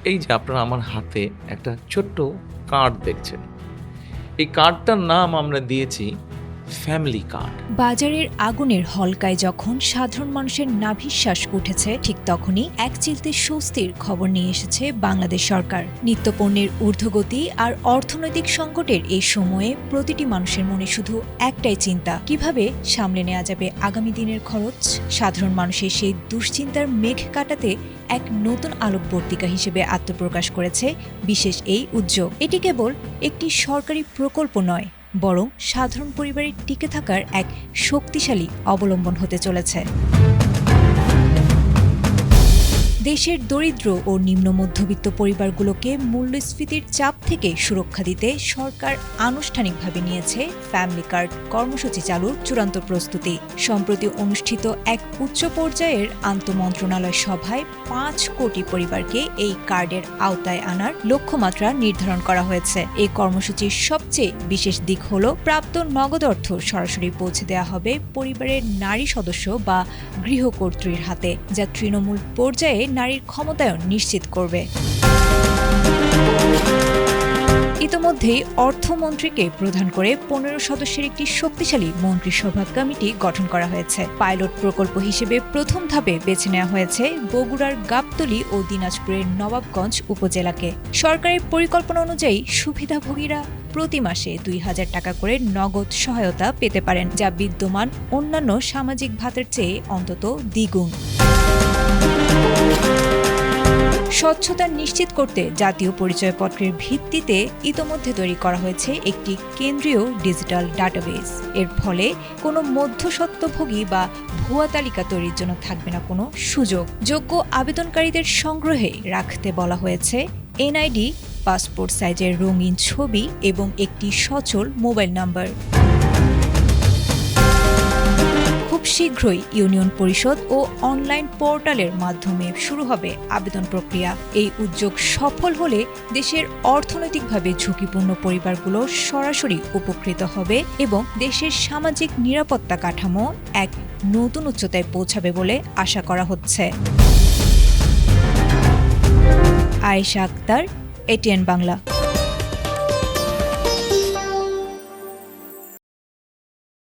এই যে আপনারা আমার হাতে একটা ছোট্ট কার্ড দেখছেন। এই কার্ডটার নাম আমরা দিয়েছি ফ্যামিলি কার্ড। বাজারের আগুনের হলকায় যখন সাধারণ মানুষের নাভিশ্বাস উঠেছে, ঠিক তখনই এক চিলতে স্বস্তির খবর নিয়ে এসেছে বাংলাদেশ সরকার। নিত্যপণ্যের ঊর্ধ্বগতি আর অর্থনৈতিক সংকটের এই সময়ে প্রতিটি মানুষের মনে শুধু একটাই চিন্তা, কিভাবে সামলে নেওয়া যাবে আগামী দিনের খরচ। সাধারণ মানুষের সেই দুশ্চিন্তার মেঘ কাটাতে এক নতুন আলোকবর্তিকা হিসেবে আত্মপ্রকাশ করেছে বিশেষ এই উদ্যোগ। এটি কেবল একটি সরকারি প্রকল্প নয়, বরং সাধারণ পরিবারের টিকে থাকার এক শক্তিশালী অবলম্বন হতে চলেছে। দেশের দরিদ্র ও নিম্ন মধ্যবিত্ত পরিবারগুলোকে মূল্যস্ফীতির চাপ থেকে সুরক্ষা দিতে সরকার আনুষ্ঠানিকভাবে নিয়েছে ফ্যামিলি কার্ড কর্মসূচি চালুর চূড়ান্ত প্রস্তুতি। সম্প্রতি অনুষ্ঠিত এক উচ্চ পর্যায়ের আন্তঃমন্ত্রণালয় সভায় 5 কোটি পরিবারকে এই কার্ডের আওতায় আনার লক্ষ্যমাত্রা নির্ধারণ করা হয়েছে। এই কর্মসূচির সবচেয়ে বিশেষ দিক হল প্রাপ্ত নগদ অর্থ সরাসরি পৌঁছে দেওয়া হবে পরিবারের নারী সদস্য বা গৃহকর্ত্রীর হাতে, যা তৃণমূল পর্যায়ে নারীর ক্ষমতায়ন নিশ্চিত করবে। ইতোমধ্যেই অর্থমন্ত্রীকে প্রধান করে 15 সদস্যের একটি শক্তিশালী মন্ত্রিসভা কমিটি গঠন করা হয়েছে। পাইলট প্রকল্প হিসেবে প্রথম ধাপে বেছে নেওয়া হয়েছে বগুড়ার গাবতলী ও দিনাজপুরের নবাবগঞ্জ উপজেলাকে। সরকারের পরিকল্পনা অনুযায়ী সুবিধাভোগীরা প্রতি মাসে 2000 টাকা করে নগদ সহায়তা পেতে পারেন, যা বিদ্যমান অন্যান্য সামাজিক ভাতার চেয়ে অন্তত দ্বিগুণ। স্বচ্ছতা নিশ্চিত করতে জাতীয় পরিচয়পত্রের ভিত্তিতে ইতোমধ্যে তৈরি করা হয়েছে একটি কেন্দ্রীয় ডিজিটাল ডাটাবেস। এর ফলে কোনো মধ্যস্বত্বভোগী বা ভুয়া তালিকা তৈরির জন্য থাকবে না কোনো সুযোগ। যোগ্য আবেদনকারীদের সংগ্রহে রাখতে বলা হয়েছে এনআইডি, পাসপোর্ট সাইজের রঙিন ছবি এবং একটি সচল মোবাইল নাম্বার। খুব শীঘ্রই ইউনিয়ন পরিষদ ও অনলাইন পোর্টালের মাধ্যমে শুরু হবে আবেদন প্রক্রিয়া। এই উদ্যোগ সফল হলে দেশের অর্থনৈতিকভাবে ঝুঁকিপূর্ণ পরিবারগুলো সরাসরি উপকৃত হবে এবং দেশের সামাজিক নিরাপত্তা কাঠামো এক নতুন উচ্চতায় পৌঁছাবে বলে আশা করা হচ্ছে। আয়েশা আক্তার, এটিএন বাংলা।